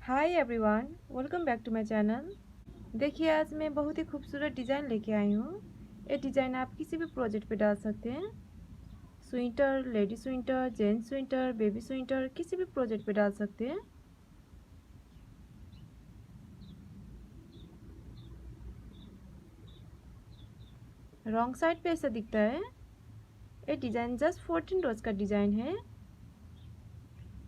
Hi everyone, welcome back to my channel. देखिए, आज मैं बहुत ही खूबसूरत डिज़ाइन लेके आई हूँ। ये डिज़ाइन आप किसी भी प्रोजेक्ट पे डाल सकते हैं। Sweater, lady sweater, gents sweater, baby sweater, किसी भी प्रोजेक्ट पे डाल सकते हैं। रॉन्ग साइड पे ऐसा दिखता है। ये डिज़ाइन जस्ट 14 रोज का डिज़ाइन है।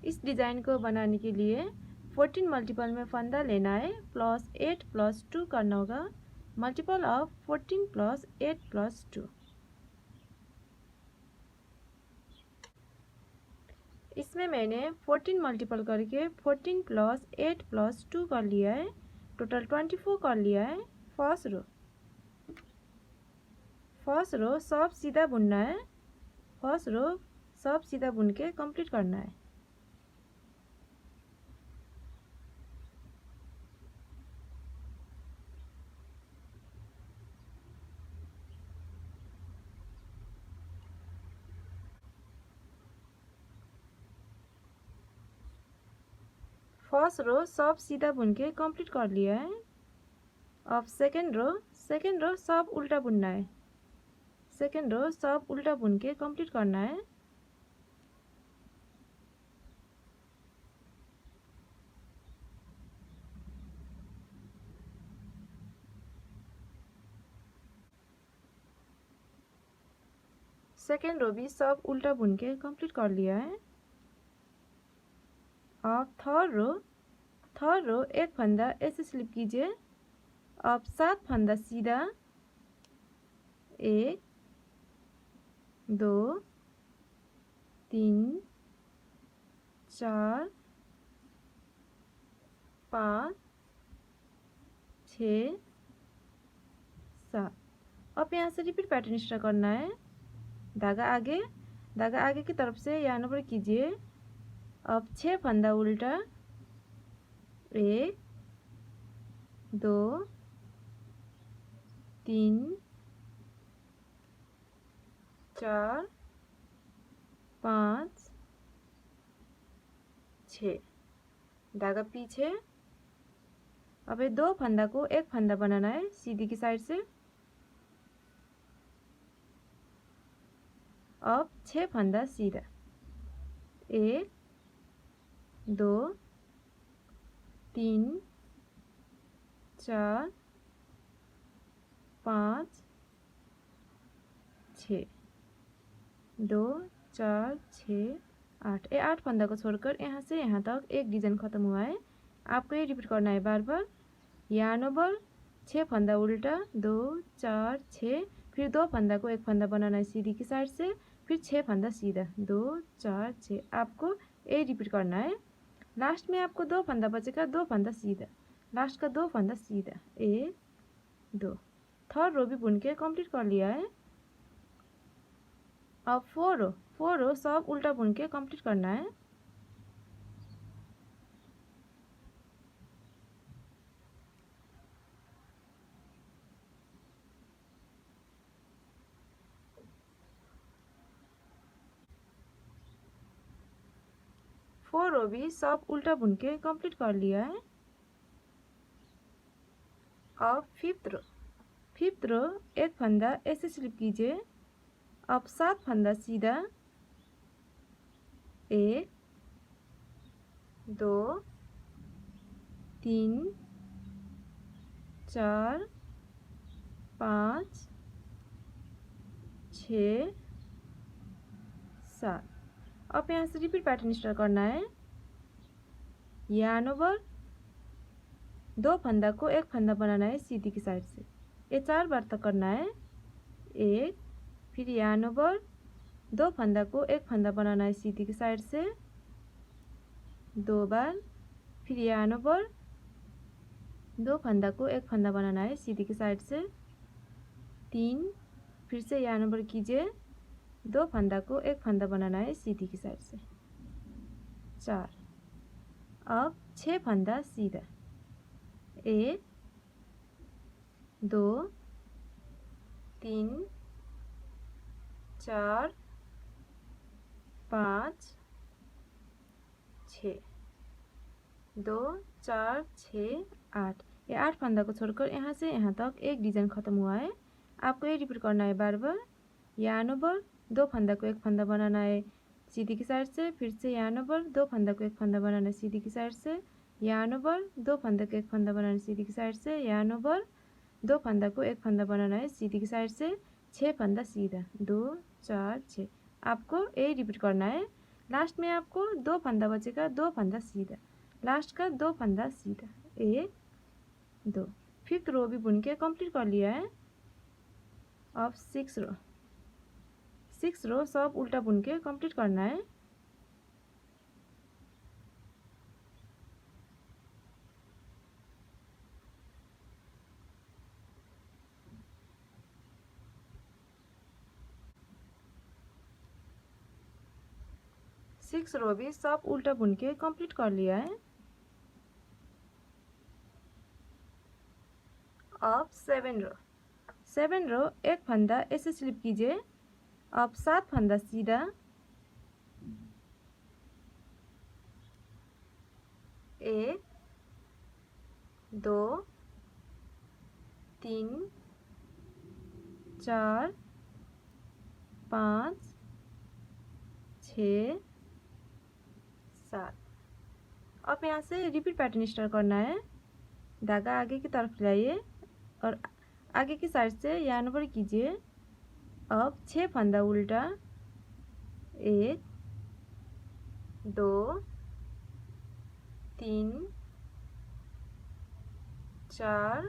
इस डिज़ाइन को बनाने के लिए 14 मल्टीपल में फंदा लेना है, प्लस 8 प्लस 2 करना होगा। Multiple of 14 plus 8 plus 2। इसमें मैंने 14 मल्टीपल करके 14 प्लस 8 प्लस 2 कर लिया है। टोटल 24 कर लिया है। फर्स्ट रो सब सीधा बुनना है। फर्स्ट रो सब सीधा बुन के कंप्लीट करना है। फर्स्ट रो सब सीधा बुन के कंप्लीट कर लिया है। अब सेकेंड रो सब उल्टा बुनना है। सेकेंड रो सब उल्टा बुन के कंप्लीट करना है। सेकेंड रो भी सब उल्टा बुन के कंप्लीट कर लिया है। अब थर्ड रो एक फंदा ऐसे स्लिप कीजिए। अब 7 फंदा सीधा, 1 2 3 4 5 6 7। अब यहाँ से रिपीट पैटर्न स्टार्ट करना है। धागा आगे की तरफ से यहाँ पर कीजिए। अब 6 फंदा उल्टा, 1 2 3 4 5 6। धागा पीछे। अब ये 2 फंदा को एक फंदा बनाना है सीधी की साइड से। अब 6 फंदा सीधा, 1 2 3 4 5 6 2 4 6 8। ये 8 फंदा को छोड़कर यहाँ से यहाँ तक एक डिजाइन खत्म हुआ है। आपको ये रिपीट करना है बार बार। यहाँ पर 6 फंदा उल्टा, 2 4 6, फिर 2 फंदा को एक फंदा बनाना है सीधी की साइड से, फिर 6 फंदा सीधा, 2 4 6। आपको ये रिपीट करना है। लास्ट में आपको 2 फंदा बचेगा, 2 फंदा सीधा, लास्ट का 2 फंदा सीधा, 1 2। थर्ड रो भी बुन के कंप्लीट कर लिया है। अब फोर रो सब उल्टा बुन के कंप्लीट करना है। फोर रो भी सब उल्टा बुन के कंप्लीट कर लिया है। अब फिफ्थ रो एक फंदा ऐसे स्लिप कीजिए। अब 7 फंदा सीधा, 1 2 3 4 5 6 7। अब यहाँ से रिपीट पैटर्न स्टार्ट करना है। यार्न ओवर, 2 फंदा को एक फंदा बनाना है सीधी की साइड से। ये 4 बार तक करना है। 1, फिर यार्न ओवर, 2 फंदा को एक फंदा बनाना है सीधी की साइड से, 2 बार, फिर यार्न ओवर, 2 फंदा को एक फंदा बनाना है सीधी की साइड से, 3, फिर से यार्न ओवर कीजिए, 2 फंदा को एक फंदा बनाना है सीधी की साइड से, 4। अब 6 फंदा सीधा, 1 2 3 4 5 6 2 4 6 8। ये 8 फंदा को छोड़कर यहाँ से यहाँ तक एक डिजाइन खत्म हुआ है। आपको ये रिपीट करना है बार बार। यहाँ पर 2 फंदा को एक फंदा बनाना है सीधी की साइड से, फिर से यहाँ पर 2 फंदा को एक फंदा बनाना है सीधी की साइड से, यहाँ पर 2 फंदा को एक फंदा बनाना है सीधी की साइड से, यहाँ पर 2 फंदा को एक फंदा बनाना है सीधी की साइड से, 6 फंदा सीधा, 2 4 6। आपको यही रिपीट करना है। लास्ट में आपको 2 फंदा बचेगा, 2 फंदा सीधा, लास्ट का 2 फंदा सीधा, 1 2। फिफ्थ रो भी बुन के कंप्लीट कर लिया है। अब 6 रो, 6 रो सब उल्टा बुन के कंप्लीट करना है। सिक्स रो भी सब उल्टा बुन के कंप्लीट कर लिया है। अब 7 रो, 7 रो एक फंदा ऐसे स्लिप कीजिए। अब 7 फंदा सीधा, 1 2 3 4 5 6 7। अब यहाँ से रिपीट पैटर्न स्टार्ट करना है। धागा आगे की तरफ लाइए और आगे की साइड से यहाँ पर कीजिए। अब 6 फंदा उल्टा, 1 2 3 4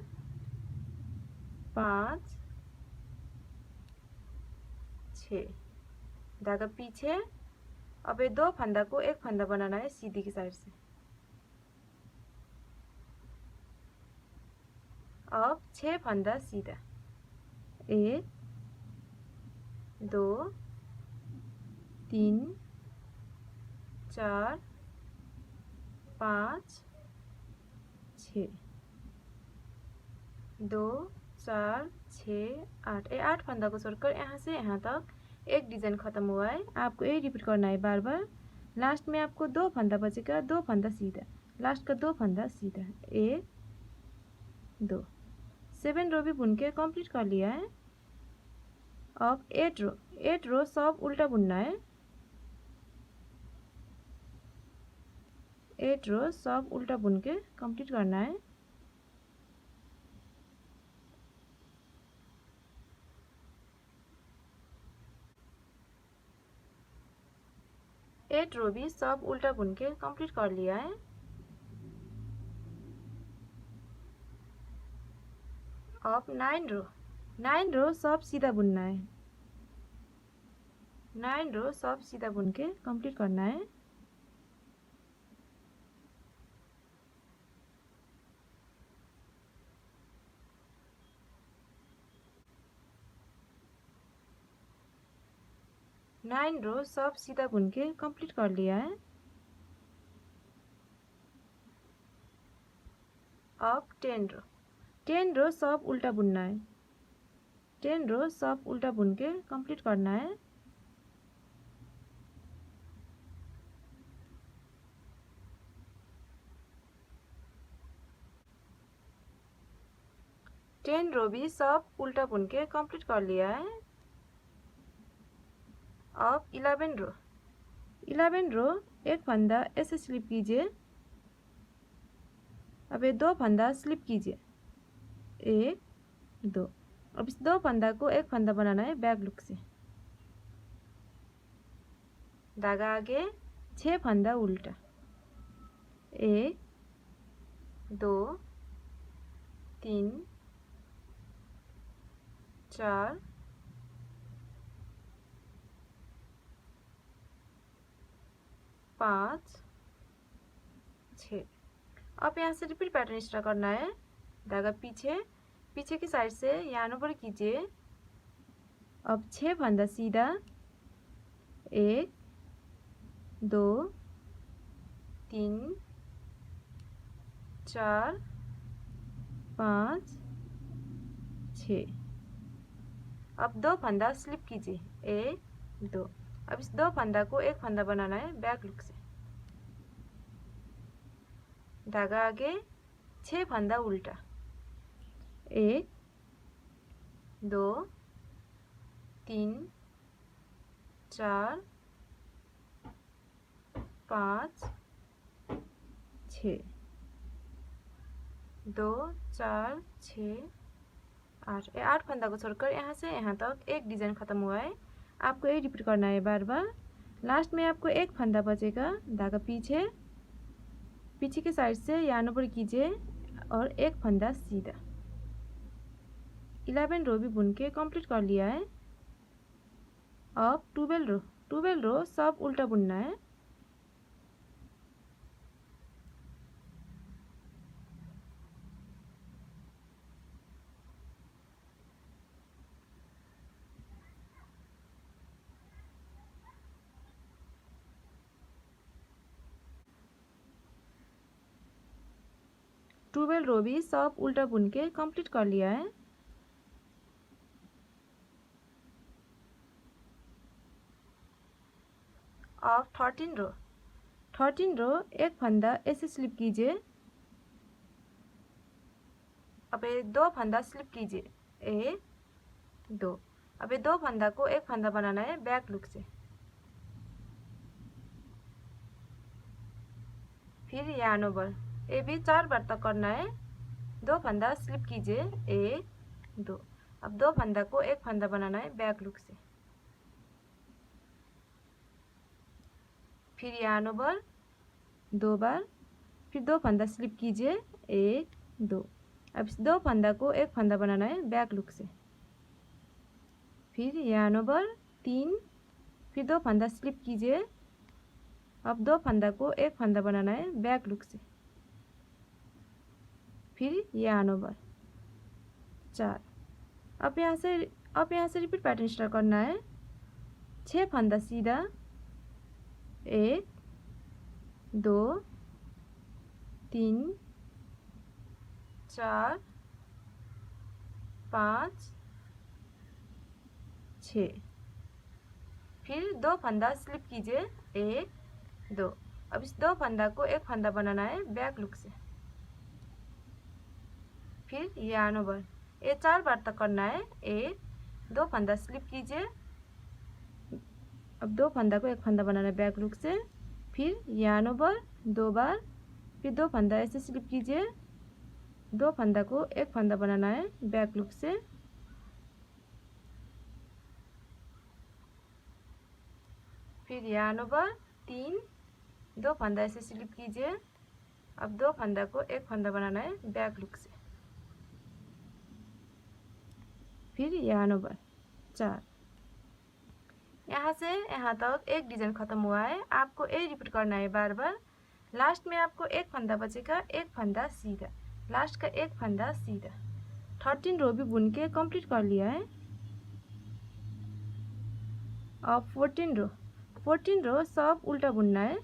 5 6। धागा पीछे। अब ये 2 फंदा को एक फंदा बनाना है सीधी की साइड से। अब 6 फंदा सीधा, 1 2 3 4 5 6, 2 4 6 8। ये 8 फंदा को छोड़कर यहाँ से यहाँ तक एक डिजाइन खत्म हुआ है। आपको ये रिपीट करना है बार बार। लास्ट में आपको 2 फंदा बचेगा, 2 फंदा सीधा, लास्ट का 2 फंदा सीधा, 1 2। 7 रो भी बुन के कंप्लीट कर लिया है। अब 8 रो, 8 रो सब उल्टा बुनना है। 8 रो सब उल्टा बुन के कंप्लीट करना है। एट रो भी सब उल्टा बुन के कंप्लीट कर लिया है। अब 9 रो, 9 रो सब सीधा बुनना है। 9 रो सब सीधा बुन के कंप्लीट करना है। नाइन रो सब सीधा बुन के कंप्लीट कर लिया है। अब 10 रो, 10 रो सब उल्टा बुनना है। 10 रो सब उल्टा बुन के कंप्लीट करना है। टेन रो भी सब उल्टा बुन के कंप्लीट कर लिया है। अब 11 रो, 11 रो एक फंदा ऐसे स्लिप कीजिए। अब ये 2 फंदा स्लिप कीजिए, 1 2। अब इस 2 फंदा को एक फंदा बनाना है बैक लुक से। धागा आगे, 6 फंदा उल्टा, 1 2 3 4 5 6। अब यहाँ से रिपीट पैटर्न स्टार्ट करना है। धागा पीछे, पीछे की साइड से यहाँ पर कीजिए। अब 6 फंदा सीधा, 1 2 3 4 5 6। अब 2 फंदा स्लिप कीजिए, 1 2। अब इस 2 फंदा को एक फंदा बनाना है बैक लुक से। धागा आगे 6 फंदा उल्टा। 1 2 3 4 5 6 2 4 6 8। 8 फंदा को छोड़कर यहाँ से यहाँ तक एक डिजाइन खत्म हुआ है। आपको ये रिपीट करना है बार बार। लास्ट में आपको एक फंदा बचेगा, धागा पीछे के साइड से यहाँ पर कीजिए और एक फंदा सीधा। 11 रो भी बुन के कंप्लीट कर लिया है। अब 12 रो सब उल्टा बुनना है। ट्वेल्व रो भी सब उल्टा बुन के कंप्लीट कर लिया है। अब 13 रो एक फंदा ऐसे स्लिप कीजिए। अब ये 2 फंदा स्लिप कीजिए, 1 2। अब ये 2 फंदा को एक फंदा बनाना है बैक लुक से। फिर यार्न ओवर, ये भी 4 बार तक करना है। 2 फंदा स्लिप कीजिए, 1 2। अब 2 फंदा को एक फंदा बनाना है बैक लुक से। फिर यार्न ओवर 2 बार, फिर 2 फंदा स्लिप कीजिए, 1 2। अब इस 2 फंदा को एक फंदा बनाना है बैक लुक से। फिर यार्न ओवर 3, फिर 2 फंदा स्लिप कीजिए। अब 2 फंदा को एक फंदा बनाना है बैक लुक से। फिर यार्न ओवर 4। अब यहाँ से रिपीट पैटर्न स्टार्ट करना है। 6 फंदा सीधा, 1 2 3 4 5 6। फिर 2 फंदा स्लिप कीजिए, 1 2। अब इस 2 फंदा को एक फंदा बनाना है बैक लुक से। फिर यार्न ओवर, ये 4 बार तक करना है। 1 2 फंदा स्लिप कीजिए। अब 2 फंदा को एक फंदा बनाना है बैक लुक से। फिर यार्न ओवर 2 बार, फिर 2 फंदा ऐसे स्लिप कीजिए। 2 फंदा को एक फंदा बनाना है बैक लुक से। फिर यार्न ओवर 3, 2 फंदा ऐसे स्लिप कीजिए। अब 2 फंदा को एक फंदा बनाना है बैक लुक से। फिर यार्न ओवर 4। यहाँ से यहाँ तक एक डिजाइन खत्म हुआ है। आपको ये रिपीट करना है बार बार। लास्ट में आपको एक फंदा बचेगा, एक फंदा सीधा, लास्ट का एक फंदा सीधा। 13 रो भी बुन के कंप्लीट कर लिया है। अब 14 रो सब उल्टा बुनना है।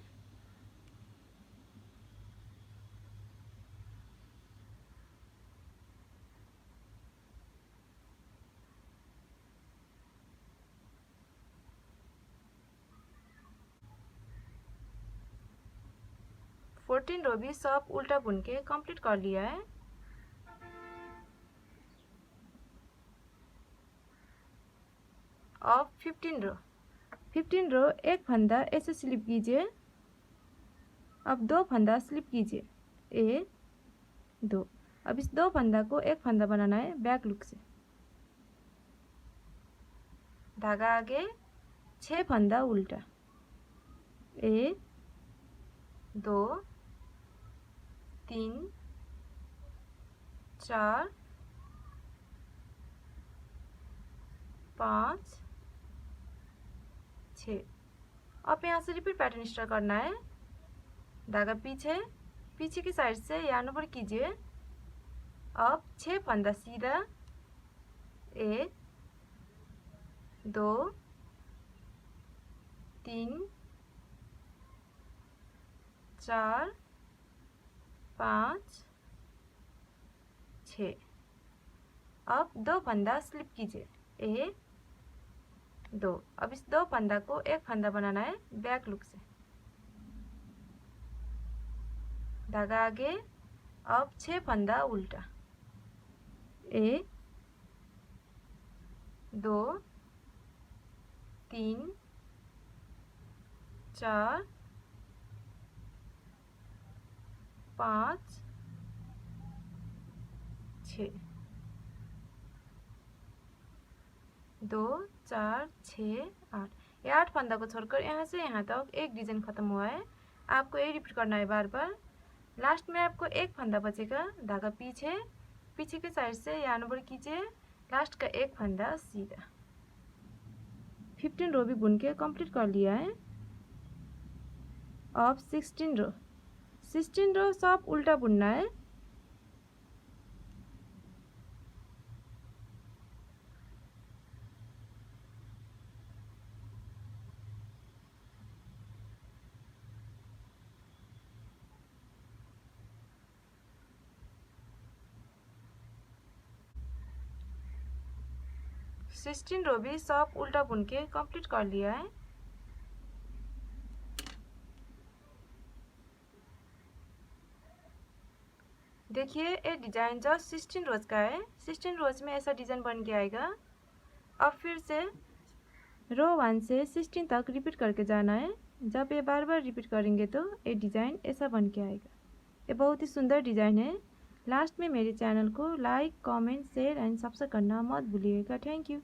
फोर्टीन रो भी सब उल्टा बुन के कंप्लीट कर लिया है। अब 15 रो एक फंदा ऐसे स्लिप कीजिए। अब 2 फंदा स्लिप कीजिए, 1 2। अब इस 2 फंदा को एक फंदा बनाना है बैक लुक से। धागा आगे 6 फंदा उल्टा, 1 2 3 4 5 6। अब यहाँ से रिपीट पैटर्न स्टार्ट करना है। धागा पीछे की साइड से यार्न ओवर कीजिए। अब 6 फंदा सीधा, 1 2 3 4 5 6। अब 2 फंदा स्लिप कीजिए, 1 2। अब इस 2 फंदा को एक फंदा बनाना है बैक लुक से। धागा आगे। अब 6 फंदा उल्टा। 1 2 3 4 5 6 2 4 6 8। ये 8 फंदा को छोड़कर यहाँ से यहाँ तक एक डिजाइन खत्म हुआ है। आपको ये रिपीट करना है बार बार। लास्ट में आपको एक फंदा बचेगा, धागा पीछे के साइड से यहाँ पर कीजिए, लास्ट का एक फंदा सीधा। 15 रो भी बुन के कंप्लीट कर लिया है। अब 16 रो सब उल्टा बुनना है। सिक्सटीन रो भी सब उल्टा बुन के कंप्लीट कर लिया है। देखिए ये डिजाइन जो 16 रोज का है, 16 रोज में ऐसा डिजाइन बन के आएगा। अब फिर से रो 1 से 16 तक रिपीट करके जाना है। जब ये बार बार रिपीट करेंगे तो ये डिजाइन ऐसा बन के आएगा। ये बहुत ही सुंदर डिजाइन है। लास्ट में मेरे चैनल को like, comment, share and subscribe करना मत भूलिएगा। Thank you.